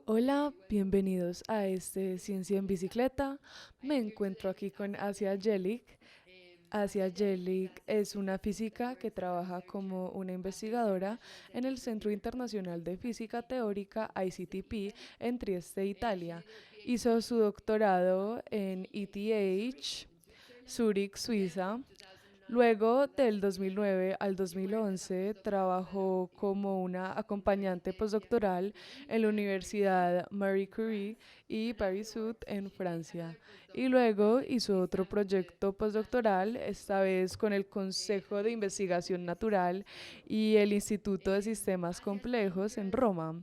Hola, bienvenidos a este Ciencia en Bicicleta. Me encuentro aquí con Asia Jelic. Asia Jelic es una física que trabaja como una investigadora en el Centro Internacional de Física Teórica ICTP en Trieste, Italia. Hizo su doctorado en ETH, Zurich, Suiza. Luego, del 2009 al 2011, trabajó como una acompañante postdoctoral en la Universidad Marie Curie y Paris-Sud en Francia. Y luego hizo otro proyecto postdoctoral, esta vez con el Consejo de Investigación Natural y el Instituto de Sistemas Complejos en Roma.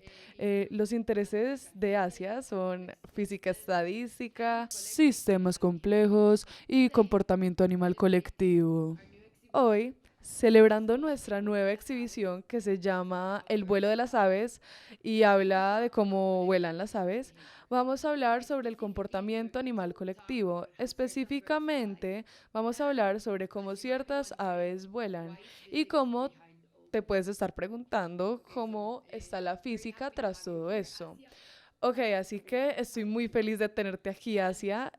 Los intereses de Asia son física estadística, sistemas complejos y comportamiento animal colectivo. Hoy, celebrando nuestra nueva exhibición que se llama El vuelo de las aves y habla de cómo vuelan las aves, vamos a hablar sobre el comportamiento animal colectivo. Específicamente, vamos a hablar sobre cómo ciertas aves vuelan y cómo te puedes estar preguntando cómo está la física tras todo eso. Ok, así que estoy muy feliz de tenerte aquí, Asia.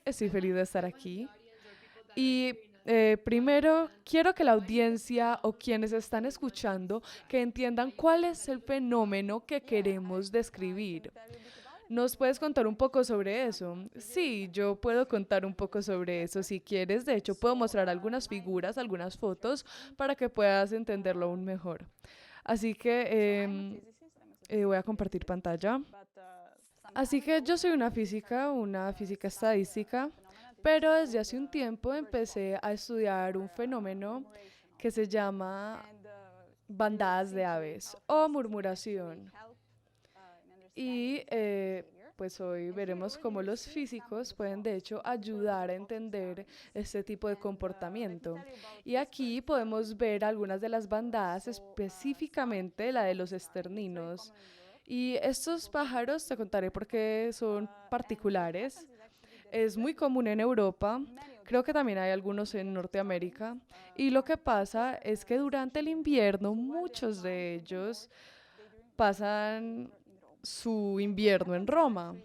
Estoy feliz de estar aquí. Y primero, quiero que la audiencia o quienes están escuchando que entiendan cuál es el fenómeno que queremos describir. ¿Nos puedes contar un poco sobre eso? Sí, yo puedo contar un poco sobre eso si quieres. De hecho, puedo mostrar algunas figuras, algunas fotos para que puedas entenderlo aún mejor. Así que voy a compartir pantalla. Así que yo soy una física estadística, pero desde hace un tiempo empecé a estudiar un fenómeno que se llama bandadas de aves o murmuración. Y pues hoy veremos cómo los físicos pueden de hecho ayudar a entender este tipo de comportamiento. Y aquí podemos ver algunas de las bandadas, específicamente la de los esterninos. Y estos pájaros, te contaré por qué son particulares. Es muy común en Europa, creo que también hay algunos en Norteamérica. Y lo que pasa es que durante el invierno muchos de ellos pasan su invierno en Roma.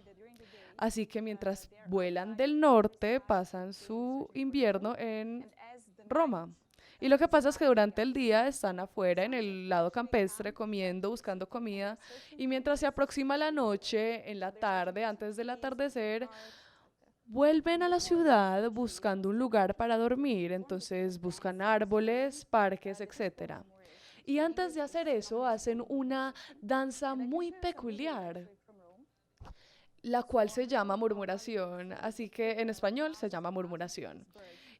Así que mientras vuelan del norte, pasan su invierno en Roma. Y lo que pasa es que durante el día están afuera en el lado campestre comiendo, buscando comida, y mientras se aproxima la noche, en la tarde, antes del atardecer, vuelven a la ciudad buscando un lugar para dormir. Entonces buscan árboles, parques, etcétera. Y antes de hacer eso, hacen una danza muy peculiar, la cual se llama murmuración, así que en español se llama murmuración.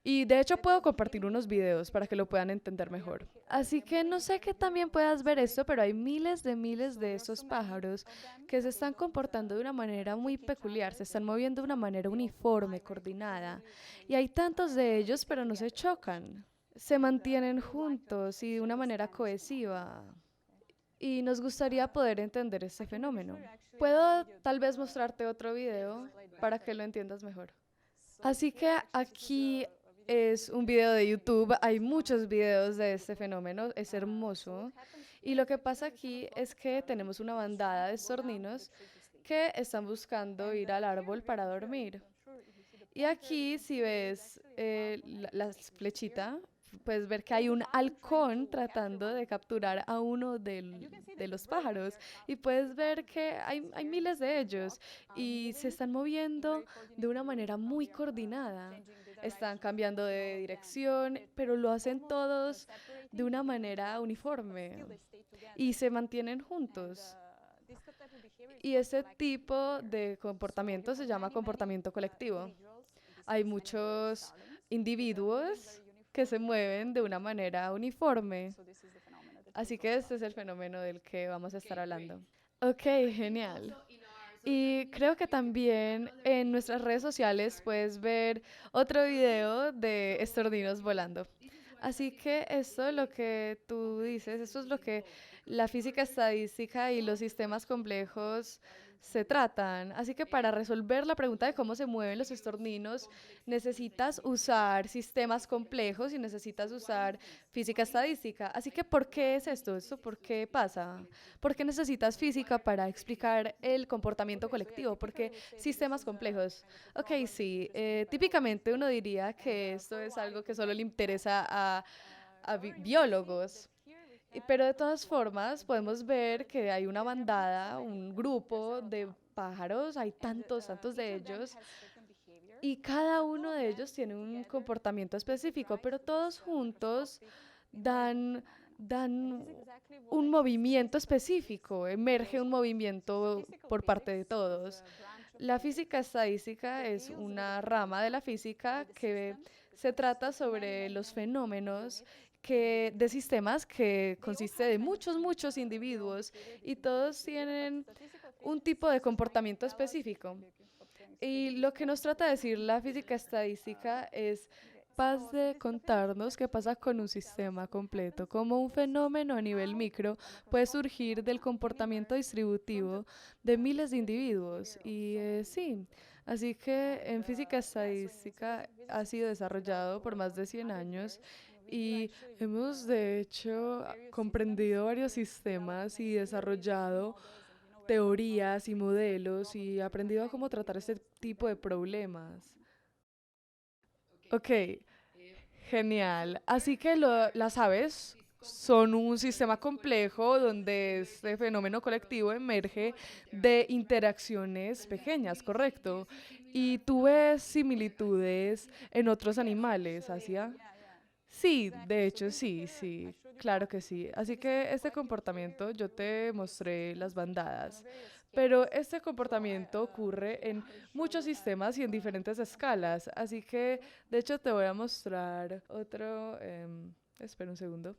Y de hecho puedo compartir unos videos para que lo puedan entender mejor. Así que no sé que también puedas ver esto, pero hay miles de estos pájaros que se están comportando de una manera muy peculiar, se están moviendo de una manera uniforme, coordinada. Y hay tantos de ellos, pero no se chocan. Se mantienen juntos y de una manera cohesiva. Y nos gustaría poder entender este fenómeno. Puedo tal vez mostrarte otro video para que lo entiendas mejor. Así que aquí es un video de YouTube. Hay muchos videos de este fenómeno. Es hermoso. Y lo que pasa aquí es que tenemos una bandada de estorninos que están buscando ir al árbol para dormir. Y aquí, si ves la flechita, puedes ver que hay un halcón tratando de capturar a uno de los pájaros. Y puedes ver que hay miles de ellos y se están moviendo de una manera muy coordinada. Están cambiando de dirección, pero lo hacen todos de una manera uniforme y se mantienen juntos. Y ese tipo de comportamiento se llama comportamiento colectivo. Hay muchos individuos que se mueven de una manera uniforme. Así que este es el fenómeno del que vamos a estar hablando. Ok, genial. Y creo que también en nuestras redes sociales puedes ver otro video de estorninos volando. Así que esto es lo que tú dices, esto es lo que la física estadística y los sistemas complejos se tratan. Así que para resolver la pregunta de cómo se mueven los estorninos, necesitas usar sistemas complejos y necesitas usar física estadística. Así que, ¿por qué es esto? ¿Esto por qué pasa? ¿Por qué necesitas física para explicar el comportamiento colectivo? ¿Por qué sistemas complejos? Ok, sí. Típicamente uno diría que esto es algo que solo le interesa a biólogos. Pero de todas formas, podemos ver que hay una bandada, un grupo de pájaros, hay tantos, tantos de ellos, y cada uno de ellos tiene un comportamiento específico, pero todos juntos dan un movimiento específico, emerge un movimiento por parte de todos. La física estadística es una rama de la física que se trata sobre los fenómenos de sistemas que consiste de muchos, muchos individuos y todos tienen un tipo de comportamiento específico. Y lo que nos trata de decir la física estadística es capaz de contarnos qué pasa con un sistema completo, cómo un fenómeno a nivel micro puede surgir del comportamiento distributivo de miles de individuos. Y sí, así que en física estadística ha sido desarrollado por más de 100 años y hemos de hecho comprendido varios sistemas y desarrollado teorías y modelos y aprendido a cómo tratar este tipo de problemas. Ok, genial. Así que las aves son un sistema complejo donde este fenómeno colectivo emerge de interacciones pequeñas, ¿correcto? Y tú ves similitudes en otros animales, ¿hacia? Sí, de hecho sí, sí, claro que sí. Así que este comportamiento, yo te mostré las bandadas, pero este comportamiento ocurre en muchos sistemas y en diferentes escalas. Así que, de hecho, te voy a mostrar otro, espera un segundo.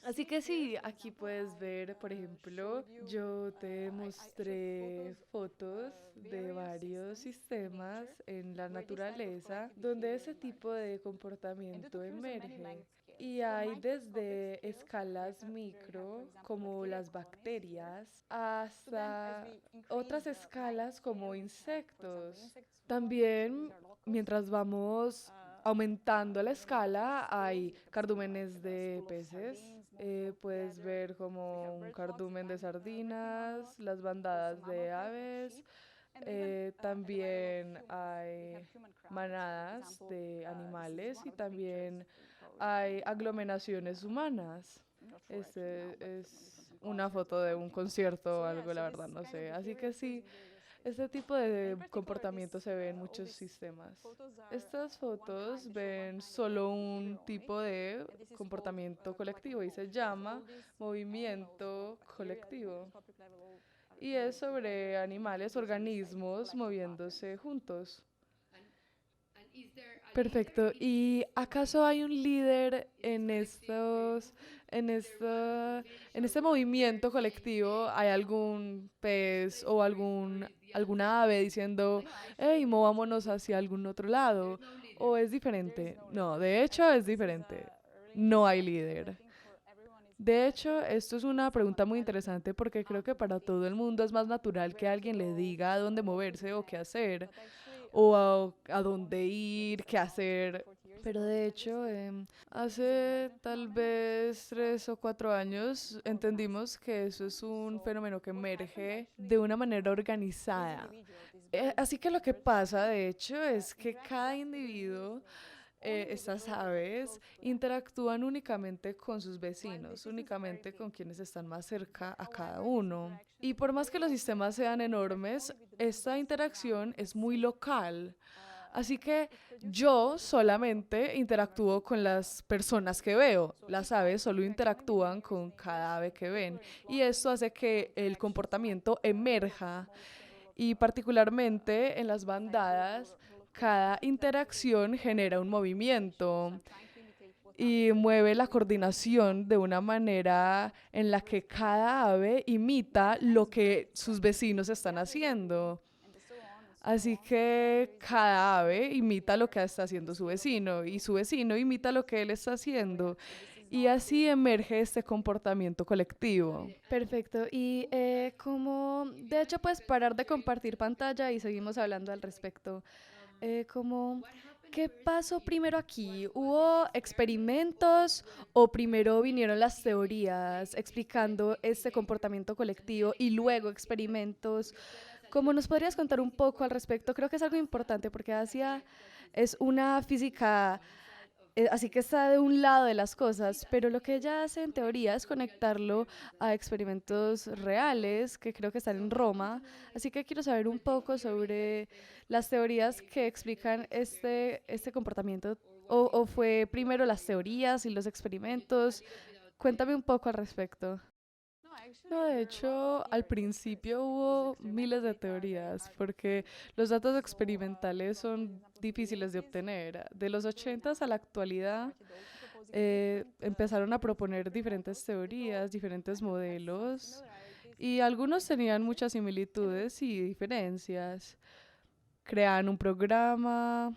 Así que sí, aquí puedes ver, por ejemplo, yo te mostré fotos de varios sistemas en la naturaleza donde ese tipo de comportamiento emerge. Y hay desde escalas micro, como las bacterias, hasta otras escalas como insectos. También, mientras vamos aumentando la escala, hay cardúmenes de peces. Puedes ver como un cardumen de sardinas, las bandadas de aves. También hay manadas de animales y también hay aglomeraciones humanas. Este es una foto de un concierto o algo, la verdad, no sé. Así que sí, este tipo de comportamiento se ve en muchos sistemas. Estas fotos ven solo un tipo de comportamiento colectivo y se llama movimiento colectivo. Y es sobre animales, organismos moviéndose juntos. Perfecto. ¿Y acaso hay un líder en este movimiento colectivo? ¿Hay algún pez o alguna ave diciendo, hey, movámonos hacia algún otro lado? ¿O es diferente? No, de hecho es diferente. No hay líder. De hecho, esto es una pregunta muy interesante porque creo que para todo el mundo es más natural que alguien le diga a dónde moverse o qué hacer o a dónde ir, qué hacer. Pero de hecho, hace tal vez 3 o 4 años entendimos que eso es un fenómeno que emerge de una manera organizada. Así que lo que pasa, de hecho, es que cada individuo, estas aves, interactúan únicamente con sus vecinos, únicamente con quienes están más cerca a cada uno. Y por más que los sistemas sean enormes, esta interacción es muy local. Así que yo solamente interactúo con las personas que veo. Las aves solo interactúan con cada ave que ven. Y esto hace que el comportamiento emerja. Y particularmente en las bandadas, cada interacción genera un movimiento y mueve la coordinación de una manera en la que cada ave imita lo que sus vecinos están haciendo. Así que cada ave imita lo que está haciendo su vecino y su vecino imita lo que él está haciendo. y así emerge este comportamiento colectivo. Perfecto. Y como, de hecho, puedes parar de compartir pantalla y seguimos hablando al respecto. Como, ¿qué pasó primero aquí? ¿Hubo experimentos o primero vinieron las teorías explicando este comportamiento colectivo y luego experimentos? ¿Cómo nos podrías contar un poco al respecto? Creo que es algo importante porque Asia es una física, así que está de un lado de las cosas, pero lo que ella hace en teoría es conectarlo a experimentos reales que creo que están en Roma. Así que quiero saber un poco sobre las teorías que explican este comportamiento. O fue primero las teorías y los experimentos? Cuéntame un poco al respecto. No, de hecho, al principio hubo miles de teorías, porque los datos experimentales son difíciles de obtener. De los 80 a la actualidad, empezaron a proponer diferentes teorías, diferentes modelos, y algunos tenían muchas similitudes y diferencias. Creaban un programa,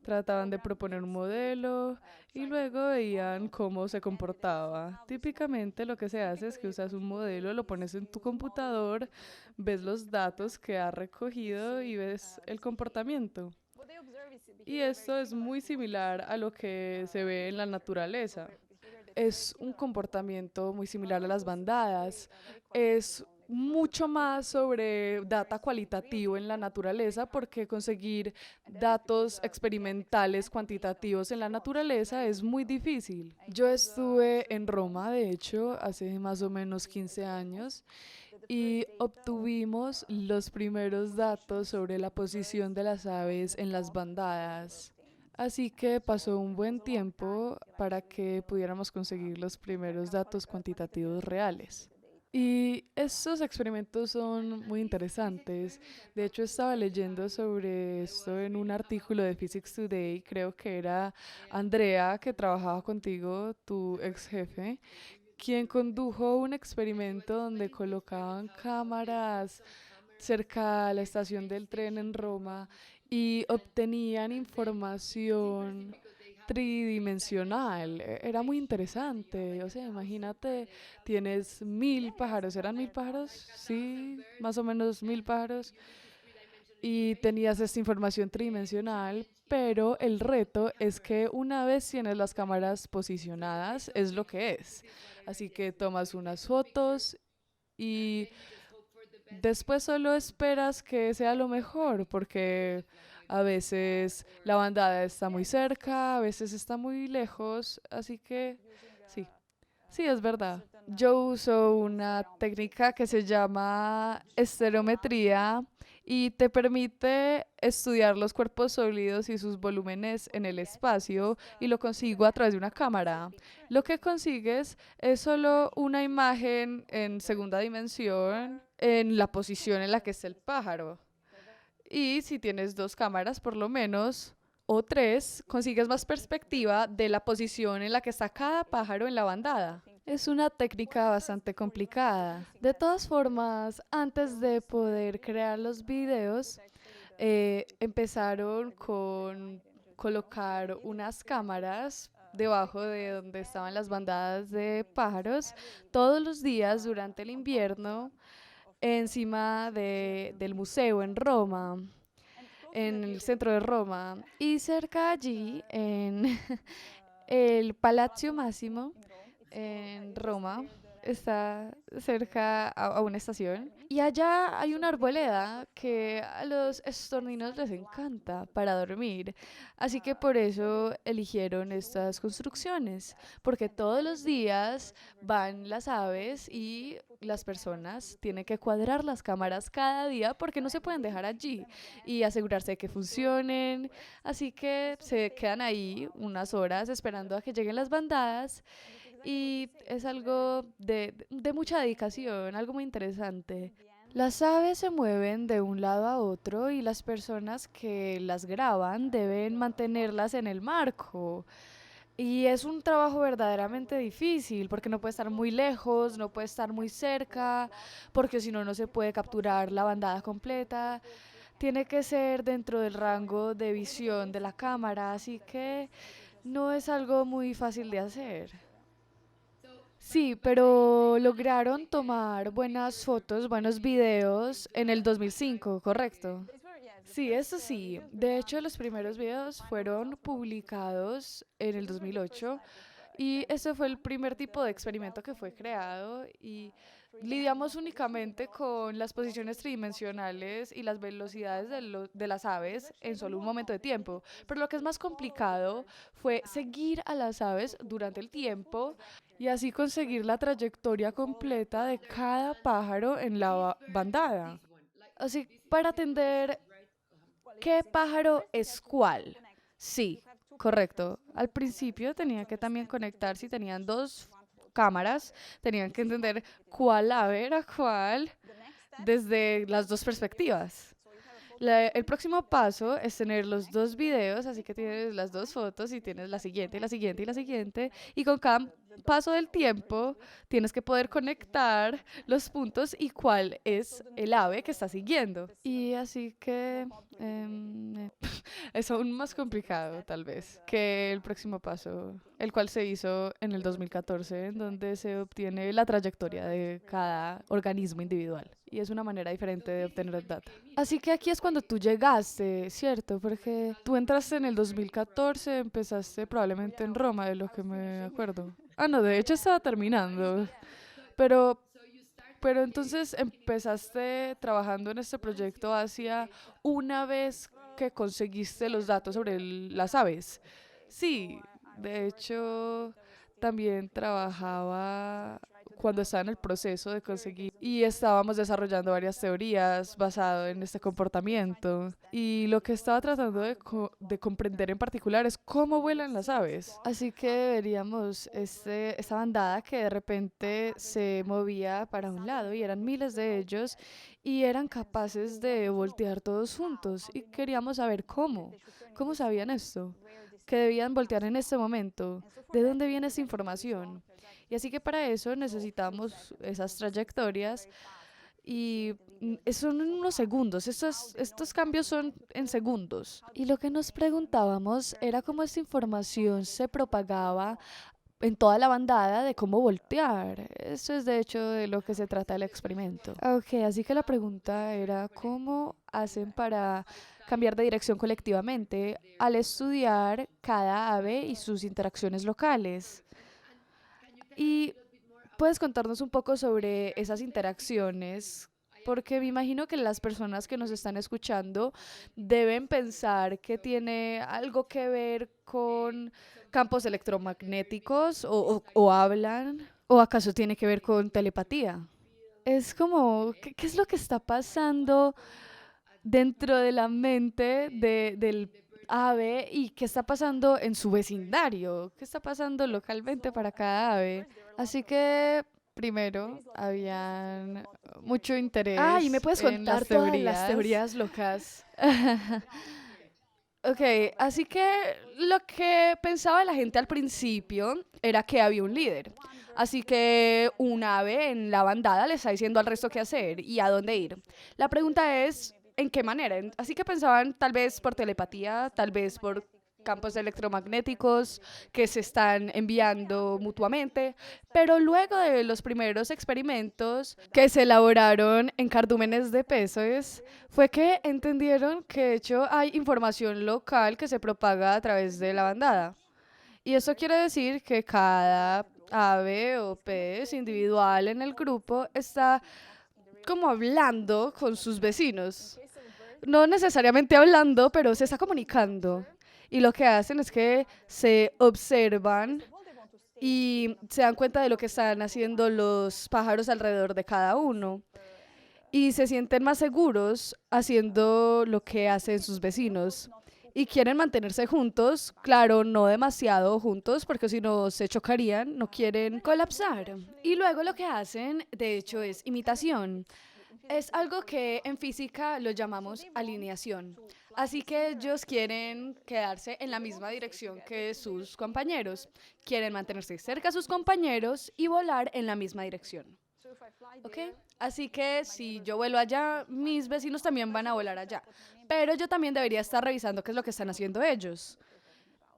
trataban de proponer un modelo y luego veían cómo se comportaba. Típicamente lo que se hace es que usas un modelo, lo pones en tu computador, ves los datos que ha recogido y ves el comportamiento. Y esto es muy similar a lo que se ve en la naturaleza. Es un comportamiento muy similar a las bandadas. Es mucho más sobre data cualitativo en la naturaleza porque conseguir datos experimentales cuantitativos en la naturaleza es muy difícil. Yo estuve en Roma, de hecho, hace más o menos 15 años y obtuvimos los primeros datos sobre la posición de las aves en las bandadas. Así que pasó un buen tiempo para que pudiéramos conseguir los primeros datos cuantitativos reales. Y estos experimentos son muy interesantes. De hecho, estaba leyendo sobre esto en un artículo de Physics Today. Creo que era Andrea, que trabajaba contigo, tu ex jefe, quien condujo un experimento donde colocaban cámaras cerca a la estación del tren en Roma y obtenían información tridimensional. Era muy interesante. O sea, imagínate, tienes 1000 pájaros. ¿Eran 1000 pájaros? Sí, más o menos 1000 pájaros. Y tenías esta información tridimensional, pero el reto es que una vez tienes las cámaras posicionadas, es lo que es. Así que tomas unas fotos y después solo esperas que sea lo mejor, porque a veces la bandada está muy cerca, a veces está muy lejos, así que sí, sí, es verdad. Yo uso una técnica que se llama estereometría y te permite estudiar los cuerpos sólidos y sus volúmenes en el espacio y lo consigo a través de una cámara. Lo que consigues es solo una imagen en segunda dimensión en la posición en la que está el pájaro. Y si tienes dos cámaras por lo menos, o tres, consigues más perspectiva de la posición en la que está cada pájaro en la bandada. Es una técnica bastante complicada. De todas formas, antes de poder crear los videos, empezaron con colocar unas cámaras debajo de donde estaban las bandadas de pájaros todos los días durante el invierno encima del museo en Roma, en el centro de Roma. Y cerca allí, en el Palazzo Massimo, en Roma, está cerca a una estación. Y allá hay una arboleda que a los estorninos les encanta para dormir. Así que por eso eligieron estas construcciones, porque todos los días van las aves y las personas tienen que cuadrar las cámaras cada día porque no se pueden dejar allí y asegurarse de que funcionen. Así que se quedan ahí unas horas esperando a que lleguen las bandadas y es algo de mucha dedicación, algo muy interesante. Las aves se mueven de un lado a otro y las personas que las graban deben mantenerlas en el marco. Y es un trabajo verdaderamente difícil porque no puede estar muy lejos, no puede estar muy cerca, porque si no, no se puede capturar la bandada completa. Tiene que ser dentro del rango de visión de la cámara, así que no es algo muy fácil de hacer. Sí, pero lograron tomar buenas fotos, buenos videos en el 2005, ¿correcto? Sí, eso sí. De hecho, los primeros videos fueron publicados en el 2008 y ese fue el primer tipo de experimento que fue creado y lidiamos únicamente con las posiciones tridimensionales y las velocidades de las aves en solo un momento de tiempo. Pero lo que es más complicado fue seguir a las aves durante el tiempo y así conseguir la trayectoria completa de cada pájaro en la bandada. Así, para atender ¿qué pájaro es cuál? Sí, correcto. Al principio tenía que también conectar, si tenían dos cámaras, tenían que entender cuál ave era cuál desde las dos perspectivas. El próximo paso es tener los dos videos, así que tienes las dos fotos y tienes la siguiente y la siguiente y la siguiente. Y con cada paso del tiempo tienes que poder conectar los puntos y cuál es el ave que está siguiendo. Y así que es aún más complicado, tal vez, que el próximo paso, el cual se hizo en el 2014, en donde se obtiene la trayectoria de cada organismo individual. Y es una manera diferente de obtener data. Así que aquí es cuando tú llegaste, ¿cierto? Porque tú entraste en el 2014, empezaste probablemente en Roma, de lo que me acuerdo. Ah, no, de hecho estaba terminando. Pero, pero entonces empezaste trabajando en este proyecto hacia una vez que conseguiste los datos sobre las aves. Sí, de hecho, también trabajaba cuando estaba en el proceso de conseguir y estábamos desarrollando varias teorías basadas en este comportamiento. Y lo que estaba tratando de comprender en particular es cómo vuelan las aves. Así que veríamos esta bandada que de repente se movía para un lado y eran miles de ellos y eran capaces de voltear todos juntos y queríamos saber cómo sabían esto, que debían voltear en este momento, de dónde viene esa información. Y así que para eso necesitamos esas trayectorias y son en unos segundos, estos cambios son en segundos. Y lo que nos preguntábamos era cómo esta información se propagaba en toda la bandada de cómo voltear. Eso es de hecho de lo que se trata el experimento. Ok, así que la pregunta era cómo hacen para cambiar de dirección colectivamente al estudiar cada ave y sus interacciones locales. Y puedes contarnos un poco sobre esas interacciones, porque me imagino que las personas que nos están escuchando deben pensar que tiene algo que ver con campos electromagnéticos o hablan, o acaso tiene que ver con telepatía. Es como, ¿qué es lo que está pasando dentro de la mente del ave y qué está pasando en su vecindario? ¿Qué está pasando localmente para cada ave? Así que primero habían mucho Ah, ¿y me interés puedes en las contar todas las teorías. teorías locas? Ok, así que lo que pensaba la gente al principio era que había un líder. Así que un ave en la bandada le está diciendo al resto qué hacer y a dónde ir. La pregunta es, ¿en qué manera? Así que pensaban tal vez por telepatía, tal vez por campos electromagnéticos que se están enviando mutuamente, pero luego de los primeros experimentos que se elaboraron en cardúmenes de peces, fue que entendieron que de hecho hay información local que se propaga a través de la bandada. Y eso quiere decir que cada ave o pez individual en el grupo está como hablando con sus vecinos. No necesariamente hablando, pero se está comunicando. Y lo que hacen es que se observan y se dan cuenta de lo que están haciendo los pájaros alrededor de cada uno. Y se sienten más seguros haciendo lo que hacen sus vecinos. Y quieren mantenerse juntos, claro, no demasiado juntos, porque si no se chocarían, no quieren colapsar. Y luego lo que hacen, de hecho, es imitación. Es algo que en física lo llamamos alineación. Así que ellos quieren quedarse en la misma dirección que sus compañeros. Quieren mantenerse cerca a sus compañeros y volar en la misma dirección. ¿Ok? Así que si yo vuelo allá, mis vecinos también van a volar allá. Pero yo también debería estar revisando qué es lo que están haciendo ellos.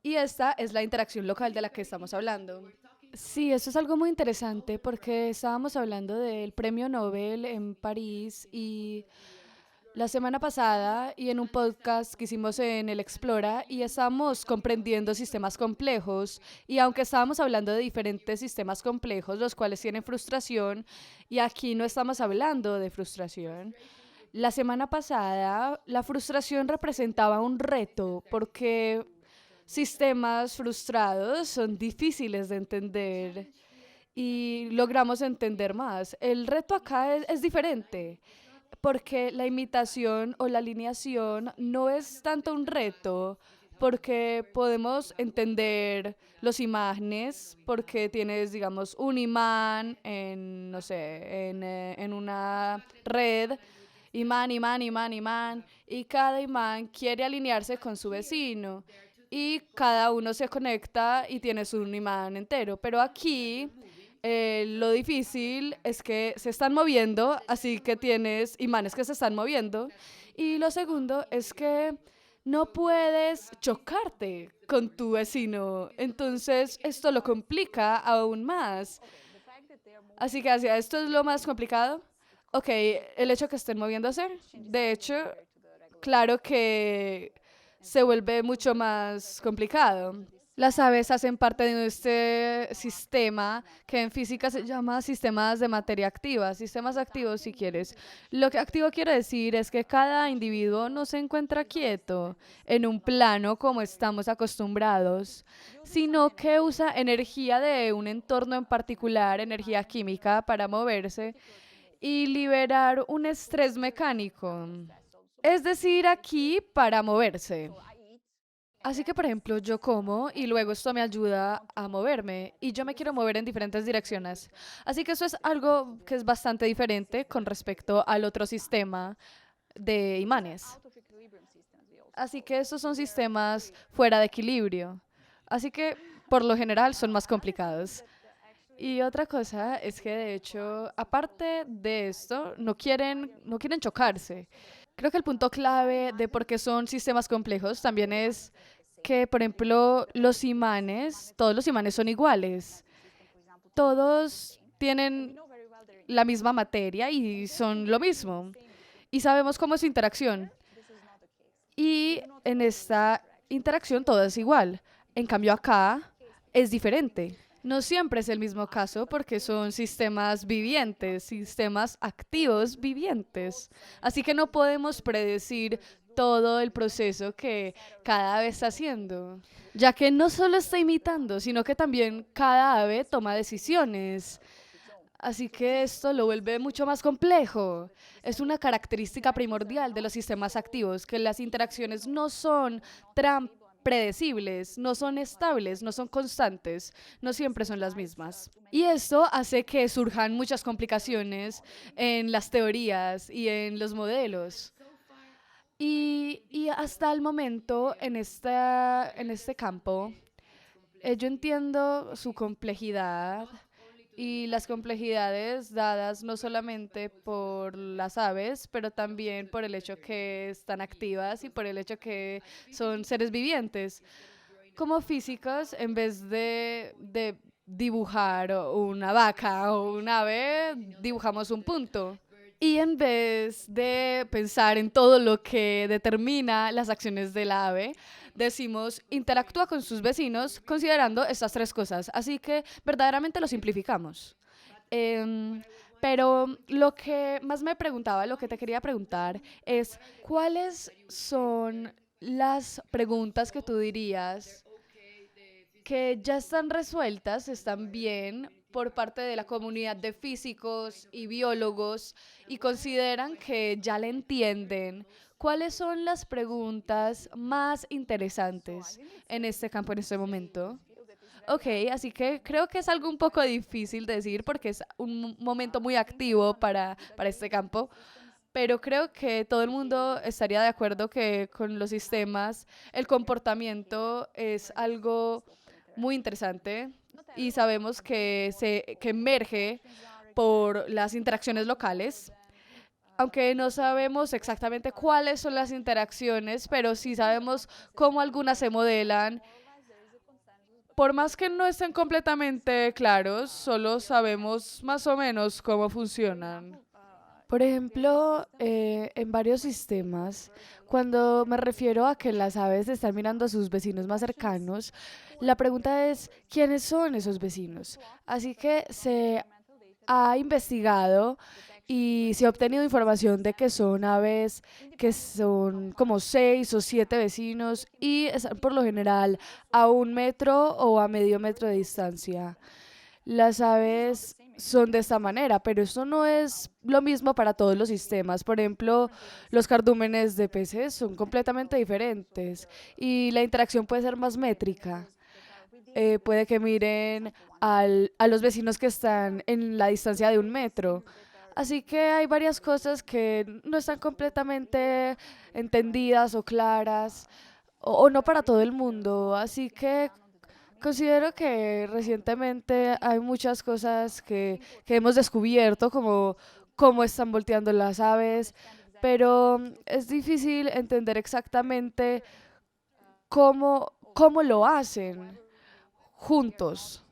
Y esta es la interacción local de la que estamos hablando. Sí, eso es algo muy interesante porque estábamos hablando del premio Nobel en París y la semana pasada y en un podcast que hicimos en el Explora y estábamos comprendiendo sistemas complejos y aunque estábamos hablando de diferentes sistemas complejos los cuales tienen frustración y aquí no estamos hablando de frustración, la semana pasada la frustración representaba un reto porque sistemas frustrados son difíciles de entender y logramos entender más. El reto acá es diferente, porque la imitación o la alineación no es tanto un reto, porque podemos entender los imanes, porque tienes, digamos, un imán en, no sé, en una red, imán, imán, imán, imán, y cada imán quiere alinearse con su vecino, y cada uno se conecta y tienes un imán entero. Pero aquí lo difícil es que se están moviendo, así que tienes imanes que se están moviendo. Y lo segundo es que no puedes chocarte con tu vecino. Entonces esto lo complica aún más. Así que hacia esto es lo más complicado. Ok, el hecho que estén moviéndose, de hecho, claro que se vuelve mucho más complicado. Las aves hacen parte de este sistema que en física se llama sistemas de materia activa, sistemas activos si quieres. Lo que activo quiere decir es que cada individuo no se encuentra quieto en un plano como estamos acostumbrados, sino que usa energía de un entorno en particular, energía química, para moverse y liberar un estrés mecánico. Es decir, aquí para moverse. Así que, por ejemplo, yo como y luego esto me ayuda a moverme y yo me quiero mover en diferentes direcciones. Así que eso es algo que es bastante diferente con respecto al otro sistema de imanes. Así que estos son sistemas fuera de equilibrio. Así que, por lo general, son más complicados. Y otra cosa es que, de hecho, aparte de esto, no quieren chocarse. Creo que el punto clave de por qué son sistemas complejos también es que, por ejemplo, todos los imanes son iguales. Todos tienen la misma materia y son lo mismo. Y sabemos cómo es su interacción. Y en esta interacción todo es igual. En cambio acá es diferente. No siempre es el mismo caso porque son sistemas vivientes, sistemas activos vivientes. Así que no podemos predecir todo el proceso que cada ave está haciendo, ya que no solo está imitando, sino que también cada ave toma decisiones. Así que esto lo vuelve mucho más complejo. Es una característica primordial de los sistemas activos, que las interacciones no son tan predecibles, no son estables, no son constantes, no siempre son las mismas. Y esto hace que surjan muchas complicaciones en las teorías y en los modelos. Y hasta el momento, en este campo, yo entiendo su complejidad y las complejidades dadas no solamente por las aves, pero también por el hecho que están activas y por el hecho que son seres vivientes. Como físicos, en vez de dibujar una vaca o un ave, dibujamos un punto. Y en vez de pensar en todo lo que determina las acciones del ave, decimos interactúa con sus vecinos considerando estas tres cosas. Así que verdaderamente lo simplificamos. Em, pero lo que más me preguntaba, lo que te quería preguntar es, ¿cuáles son las preguntas que tú dirías que ya están resueltas, están bien por parte de la comunidad de físicos y biólogos y consideran que ya le entienden? ¿Cuáles son las preguntas más interesantes en este campo en este momento? Ok, así que creo que es algo un poco difícil de decir porque es un momento muy activo para este campo, pero creo que todo el mundo estaría de acuerdo que con los sistemas el comportamiento es algo muy interesante y sabemos que emerge por las interacciones locales, aunque no sabemos exactamente cuáles son las interacciones, pero sí sabemos cómo algunas se modelan por más que no estén completamente claros, solo sabemos más o menos cómo funcionan. Por ejemplo, en varios sistemas, cuando me refiero a que las aves están mirando a sus vecinos más cercanos, la pregunta es, ¿quiénes son esos vecinos? Así que se ha investigado y se ha obtenido información de que son aves que son como 6 o 7 vecinos y están por lo general a 1 metro o a medio metro de distancia. Las aves son de esta manera, pero esto no es lo mismo para todos los sistemas. Por ejemplo, los cardúmenes de peces son completamente diferentes y la interacción puede ser más métrica. Puede que miren a los vecinos que están en la distancia de 1 metro. Así que hay varias cosas que no están completamente entendidas o claras, o no para todo el mundo. Así que considero que recientemente hay muchas cosas que hemos descubierto, como cómo están volteando las aves, pero es difícil entender exactamente cómo lo hacen juntos.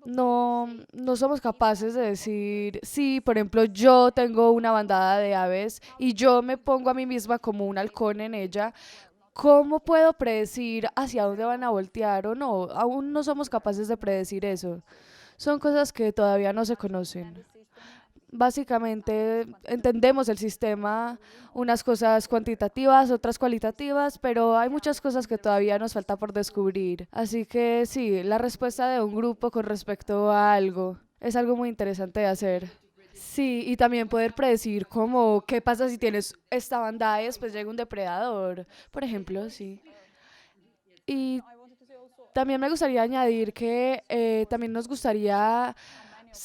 No somos capaces de decir, sí, por ejemplo, yo tengo una bandada de aves y yo me pongo a mí misma como un halcón en ella. ¿Cómo puedo predecir hacia dónde van a voltear o no? Aún no somos capaces de predecir eso. Son cosas que todavía no se conocen. Básicamente entendemos el sistema, unas cosas cuantitativas, otras cualitativas, pero hay muchas cosas que todavía nos falta por descubrir. Así que sí, la respuesta de un grupo con respecto a algo es algo muy interesante de hacer. Sí, y también poder predecir cómo, qué pasa si tienes esta bandada y después llega un depredador, por ejemplo, sí. Y también me gustaría añadir que también nos gustaría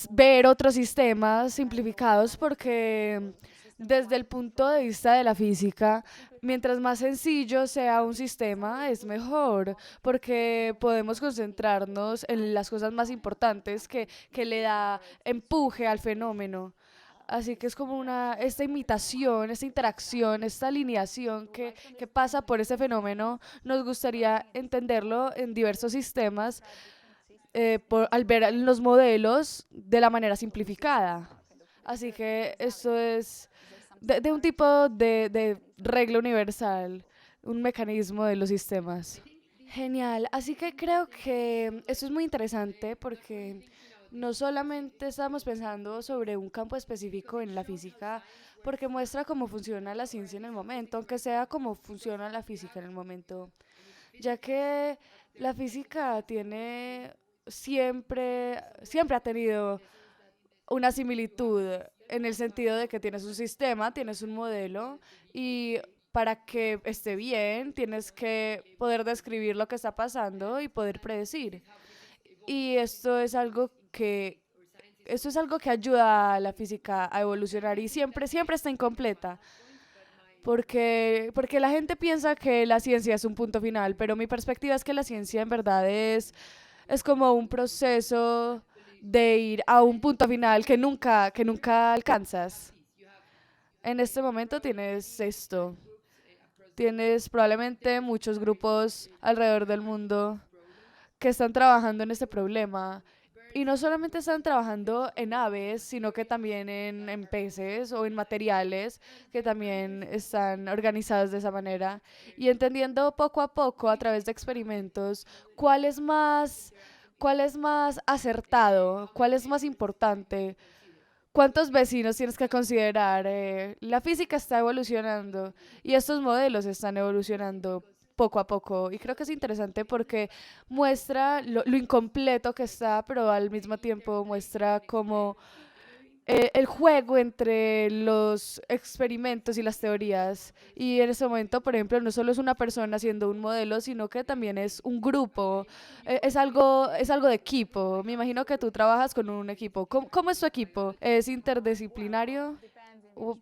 ver otros sistemas simplificados porque desde el punto de vista de la física, mientras más sencillo sea un sistema, es mejor, porque podemos concentrarnos en las cosas más importantes que le da empuje al fenómeno. Así que es como esta imitación, esta interacción, esta alineación que pasa por ese fenómeno. Nos gustaría entenderlo en diversos sistemas al ver los modelos de la manera simplificada. Así que esto es de un tipo de regla universal, un mecanismo de los sistemas. Genial, así que creo que esto es muy interesante porque no solamente estamos pensando sobre un campo específico en la física, porque muestra cómo funciona la ciencia en el momento, aunque sea cómo funciona la física en el momento, ya que la física siempre ha tenido una similitud en el sentido de que tienes un sistema, tienes un modelo y para que esté bien tienes que poder describir lo que está pasando y poder predecir. Y esto es algo que ayuda a la física a evolucionar y siempre está incompleta. Porque la gente piensa que la ciencia es un punto final, pero mi perspectiva es que la ciencia en verdad es como un proceso de ir a un punto final que nunca alcanzas. En este momento tienes esto. Tienes probablemente muchos grupos alrededor del mundo que están trabajando en este problema. Y no solamente están trabajando en aves, sino que también en peces o en materiales que también están organizados de esa manera. Y entendiendo poco a poco, a través de experimentos, cuál es más acertado, cuál es más importante. ¿Cuántos vecinos tienes que considerar? La física está evolucionando y estos modelos están evolucionando poco a poco. Y creo que es interesante porque muestra lo incompleto que está, pero al mismo tiempo muestra cómo el juego entre los experimentos y las teorías. Y en ese momento, por ejemplo, no solo es una persona haciendo un modelo, sino que también es un grupo. Es algo de equipo. Me imagino que tú trabajas con un equipo. ¿Cómo es tu equipo? ¿Es interdisciplinario?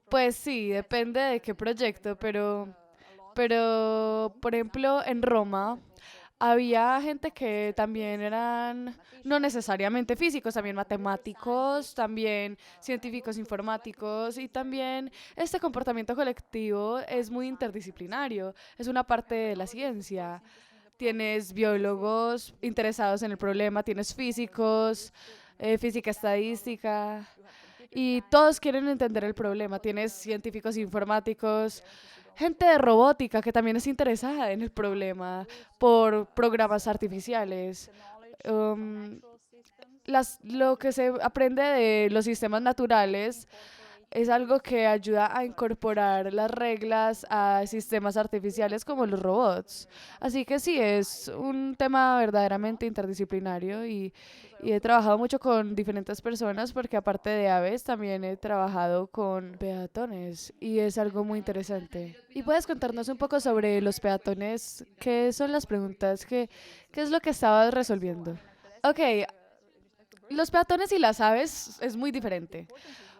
Pues sí, depende de qué proyecto, pero por ejemplo, en Roma había gente que también eran no necesariamente físicos, también matemáticos, también científicos informáticos y también este comportamiento colectivo es muy interdisciplinario, es una parte de la ciencia. tienes biólogos interesados en el problema, tienes físicos, física estadística, y todos quieren entender el problema. Tienes científicos informáticos, gente de robótica que también es interesada en el problema por programas artificiales. Um, lo que se aprende de los sistemas naturales es algo que ayuda a incorporar las reglas a sistemas artificiales como los robots. Así que sí, es un tema verdaderamente interdisciplinario y he trabajado mucho con diferentes personas porque aparte de aves también he trabajado con peatones y es algo muy interesante. ¿Y puedes contarnos un poco sobre los peatones? ¿Qué son las preguntas? ¿Qué es lo que estabas resolviendo? Ok, los peatones y las aves es muy diferente.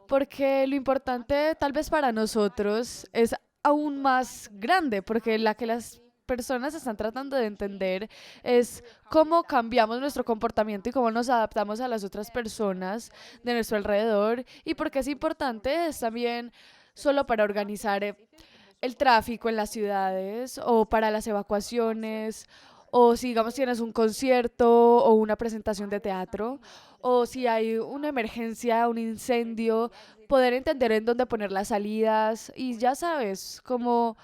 Porque lo importante tal vez para nosotros es aún más grande, porque la que las personas están tratando de entender es cómo cambiamos nuestro comportamiento y cómo nos adaptamos a las otras personas de nuestro alrededor y porque es importante es también solo para organizar el tráfico en las ciudades o para las evacuaciones o si digamos tienes un concierto o una presentación de teatro o si hay una emergencia, un incendio, poder entender en dónde poner las salidas y ya sabes, como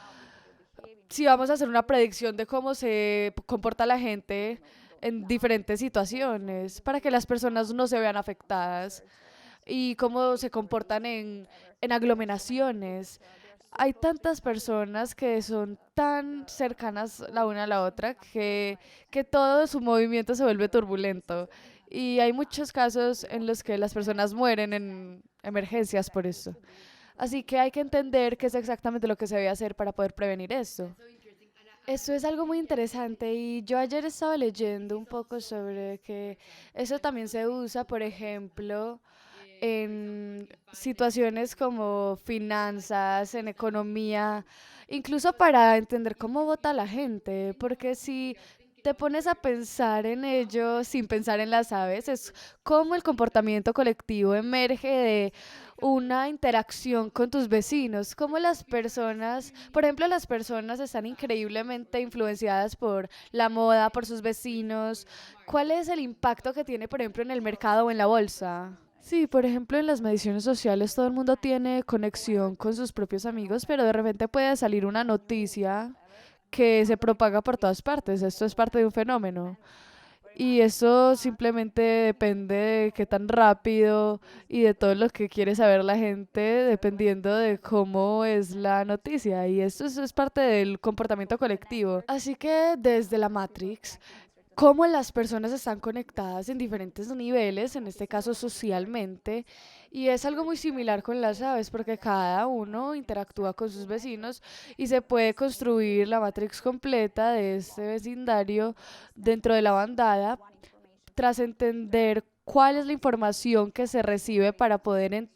si vamos a hacer una predicción de cómo se comporta la gente en diferentes situaciones para que las personas no se vean afectadas y cómo se comportan en aglomeraciones. Hay tantas personas que son tan cercanas la una a la otra que todo su movimiento se vuelve turbulento. Y hay muchos casos en los que las personas mueren en emergencias por eso. Así que hay que entender qué es exactamente lo que se debe hacer para poder prevenir esto. Eso es algo muy interesante y yo ayer estaba leyendo un poco sobre que eso también se usa, por ejemplo, en situaciones como finanzas, en economía, incluso para entender cómo vota la gente, porque si te pones a pensar en ello sin pensar en las aves, es cómo el comportamiento colectivo emerge de una interacción con tus vecinos, cómo las personas, por ejemplo, las personas están increíblemente influenciadas por la moda, por sus vecinos. ¿Cuál es el impacto que tiene, por ejemplo, en el mercado o en la bolsa? Sí, por ejemplo, en las mediciones sociales todo el mundo tiene conexión con sus propios amigos, pero de repente puede salir una noticia que se propaga por todas partes. Esto es parte de un fenómeno. Y eso simplemente depende de qué tan rápido y de todo lo que quiere saber la gente, dependiendo de cómo es la noticia. Y eso es parte del comportamiento colectivo. Así que desde la Matrix cómo las personas están conectadas en diferentes niveles, en este caso socialmente, y es algo muy similar con las aves porque cada uno interactúa con sus vecinos y se puede construir la matrix completa de este vecindario dentro de la bandada tras entender cuál es la información que se recibe para poder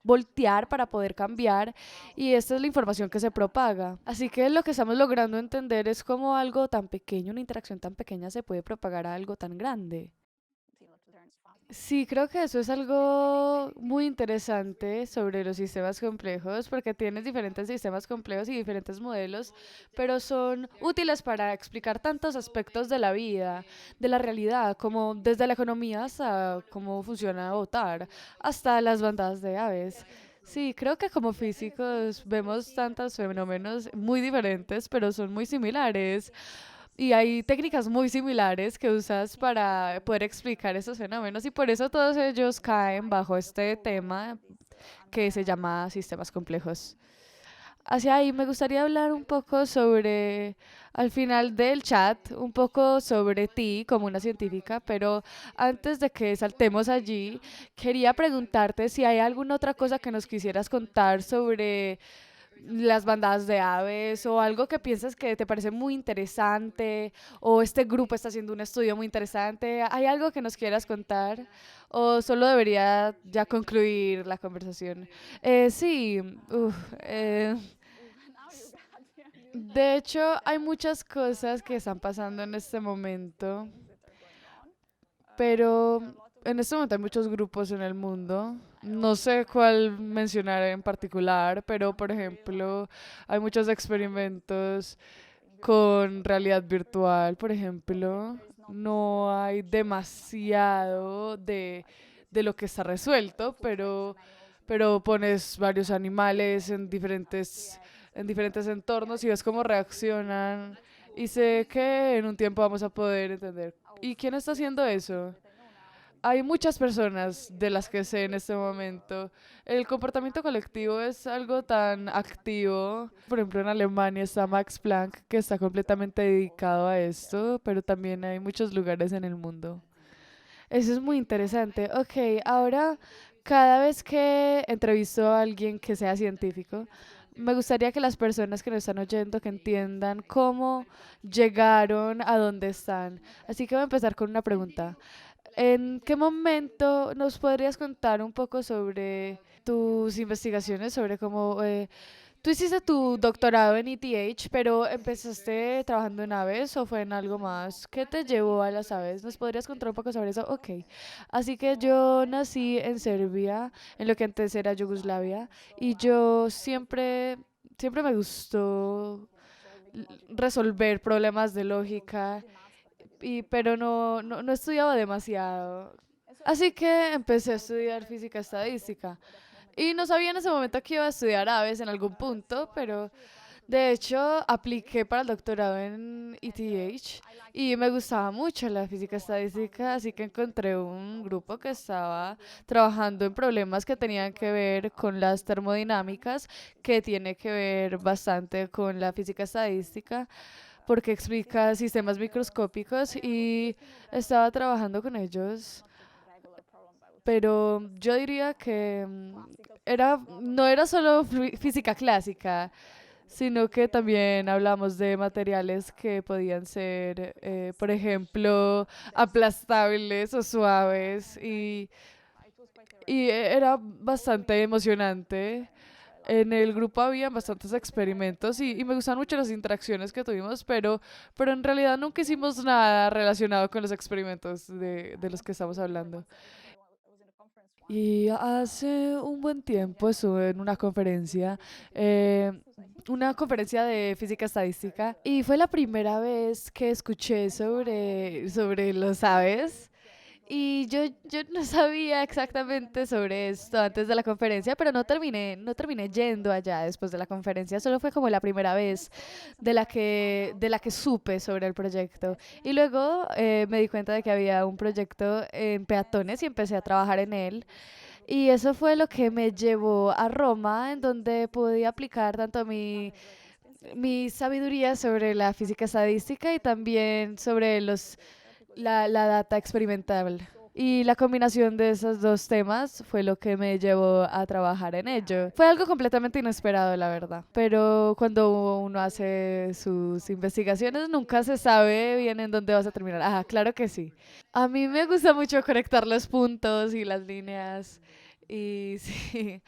voltear, para poder cambiar, y esta es la información que se propaga. Así que lo que estamos logrando entender es cómo algo tan pequeño, una interacción tan pequeña se puede propagar a algo tan grande. Sí, creo que eso es algo muy interesante sobre los sistemas complejos, porque tienes diferentes sistemas complejos y diferentes modelos, pero son útiles para explicar tantos aspectos de la vida, de la realidad, como desde la economía hasta cómo funciona votar, hasta las bandadas de aves. Sí, creo que como físicos vemos tantos fenómenos muy diferentes, pero son muy similares. Y hay técnicas muy similares que usas para poder explicar esos fenómenos y por eso todos ellos caen bajo este tema que se llama sistemas complejos. Hacia ahí me gustaría hablar un poco sobre, al final del chat, un poco sobre ti como una científica, pero antes de que saltemos allí, quería preguntarte si hay alguna otra cosa que nos quisieras contar sobre las bandadas de aves o algo que piensas que te parece muy interesante o este grupo está haciendo un estudio muy interesante. ¿Hay algo que nos quieras contar o solo debería ya concluir la conversación? Sí, uf, de hecho hay muchas cosas que están pasando en este momento, pero en este momento hay muchos grupos en el mundo. No sé cuál mencionar en particular, pero por ejemplo, hay muchos experimentos con realidad virtual, por ejemplo, no hay demasiado de lo que está resuelto, pero pones varios animales en diferentes entornos y ves cómo reaccionan. Y sé que en un tiempo vamos a poder entender. ¿Y quién está haciendo eso? Hay muchas personas de las que sé en este momento. El comportamiento colectivo es algo tan activo. Por ejemplo, en Alemania está Max Planck, que está completamente dedicado a esto, pero también hay muchos lugares en el mundo. Eso es muy interesante. Ok, ahora cada vez que entrevisto a alguien que sea científico, me gustaría que las personas que nos están oyendo que entiendan cómo llegaron a donde están. Así que voy a empezar con una pregunta. ¿En qué momento nos podrías contar un poco sobre tus investigaciones, sobre cómo tú hiciste tu doctorado en ETH, pero empezaste trabajando en aves o fue en algo más? ¿Qué te llevó a las aves? ¿Nos podrías contar un poco sobre eso? Ok. Así que yo nací en Serbia, en lo que antes era Yugoslavia, y yo siempre me gustó resolver problemas de lógica pero no estudiaba demasiado. Así que empecé a estudiar física estadística. Y no sabía en ese momento que iba a estudiar aves en algún punto, pero de hecho apliqué para el doctorado en ETH y me gustaba mucho la física estadística, así que encontré un grupo que estaba trabajando en problemas que tenían que ver con las termodinámicas, que tiene que ver bastante con la física estadística porque explica sistemas microscópicos y estaba trabajando con ellos, pero yo diría que no era solo física clásica, sino que también hablamos de materiales que podían ser, por ejemplo, aplastables o suaves y era bastante emocionante. En el grupo había bastantes experimentos y me gustaban mucho las interacciones que tuvimos, pero en realidad nunca hicimos nada relacionado con los experimentos de los que estamos hablando. Y hace un buen tiempo estuve en eh, una conferencia de física estadística, y fue la primera vez que escuché sobre los aves. Y yo no sabía exactamente sobre esto antes de la conferencia, pero no terminé yendo allá después de la conferencia. Solo fue como la primera vez de la que supe sobre el proyecto. Y luego me di cuenta de que había un proyecto en peatones y empecé a trabajar en él. Y eso fue lo que me llevó a Roma, en donde pude aplicar tanto mi sabiduría sobre la física estadística y también sobre la data experimental. Y la combinación de esos dos temas fue lo que me llevó a trabajar en ello. Fue algo completamente inesperado, la verdad. Pero cuando uno hace sus investigaciones, nunca se sabe bien en dónde vas a terminar. Ah, claro que sí. A mí me gusta mucho conectar los puntos y las líneas. Y sí.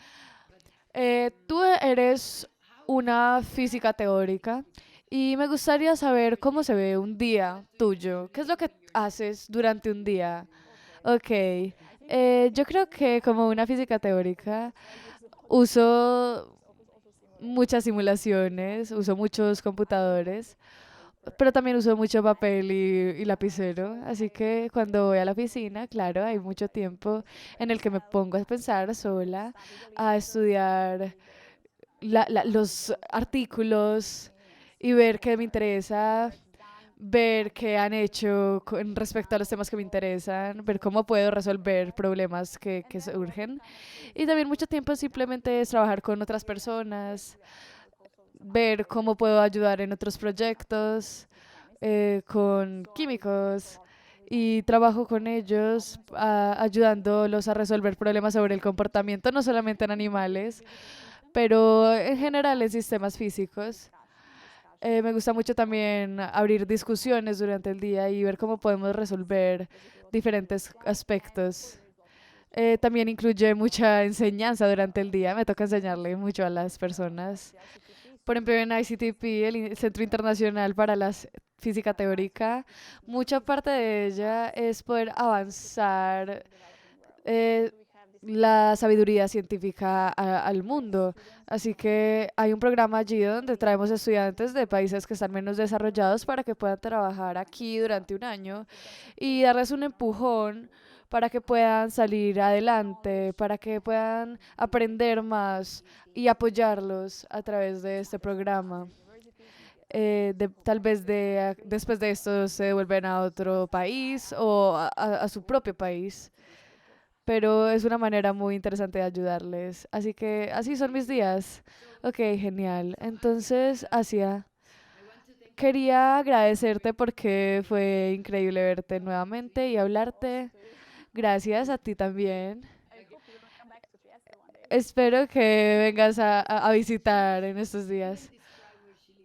Tú eres una física teórica y me gustaría saber cómo se ve un día tuyo. ¿Qué es lo que haces durante un día? Ok, yo creo que como una física teórica uso muchas simulaciones, uso muchos computadores, pero también uso mucho papel y lapicero. Así que cuando voy a la oficina, claro, hay mucho tiempo en el que me pongo a pensar sola, a estudiar los artículos y ver qué me interesa, ver qué han hecho con respecto a los temas que me interesan, ver cómo puedo resolver problemas que surgen. Y también mucho tiempo simplemente es trabajar con otras personas, ver cómo puedo ayudar en otros proyectos, con químicos. Y trabajo con ellos ayudándolos a resolver problemas sobre el comportamiento, no solamente en animales, pero en general en sistemas físicos. Me gusta mucho también abrir discusiones durante el día y ver cómo podemos resolver diferentes aspectos. También incluye mucha enseñanza durante el día. Me toca enseñarle mucho a las personas. Por ejemplo, en ICTP, el Centro Internacional para la Física Teórica, mucha parte de ella es poder avanzar. eh, la sabiduría científica al mundo. Así que hay un programa allí donde traemos estudiantes de países que están menos desarrollados para que puedan trabajar aquí durante un año y darles un empujón para que puedan salir adelante, para que puedan aprender más y apoyarlos a través de este programa. Tal vez después de esto se devuelven a otro país o a su propio país, pero es una manera muy interesante de ayudarles. Así que así son mis días. Ok, genial. Entonces, Asia, quería agradecerte porque fue increíble verte nuevamente y hablarte. Gracias a ti también. Espero que vengas a visitar en estos días.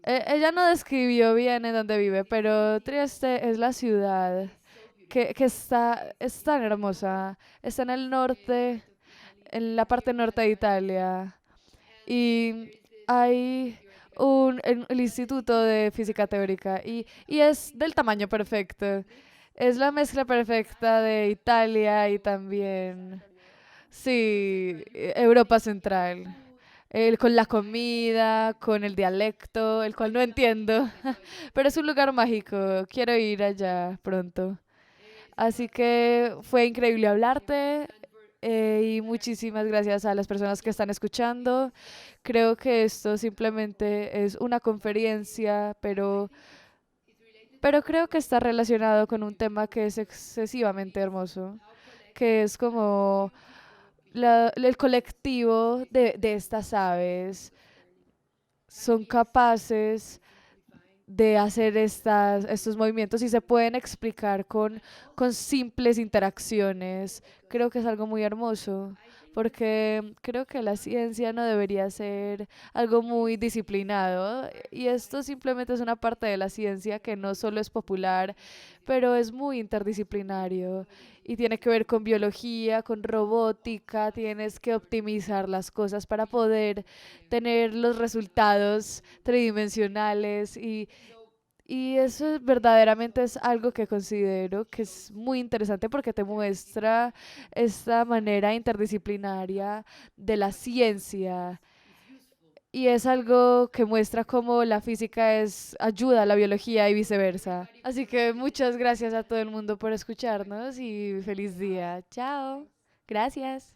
Ella no describió bien en dónde vive, pero Trieste es la ciudad que es tan hermosa. Está en el norte, en la parte norte de Italia. Y hay el Instituto de Física Teórica y es del tamaño perfecto. Es la mezcla perfecta de Italia y también, sí, Europa Central. Con la comida, con el dialecto, el cual no entiendo, pero es un lugar mágico. Quiero ir allá pronto. Así que fue increíble hablarte y muchísimas gracias a las personas que están escuchando. Creo que esto simplemente es una conferencia, pero creo que está relacionado con un tema que es excesivamente hermoso, que es como el colectivo de estas aves son capaces de hacer estos movimientos y se pueden explicar con simples interacciones. Creo que es algo muy hermoso, porque creo que la ciencia no debería ser algo muy disciplinado y esto simplemente es una parte de la ciencia que no solo es popular, pero es muy interdisciplinario y tiene que ver con biología, con robótica, tienes que optimizar las cosas para poder tener los resultados tridimensionales y eso verdaderamente es algo que considero que es muy interesante porque te muestra esta manera interdisciplinaria de la ciencia y es algo que muestra cómo la física ayuda a la biología y viceversa. Así que muchas gracias a todo el mundo por escucharnos y feliz día. Chao. Gracias.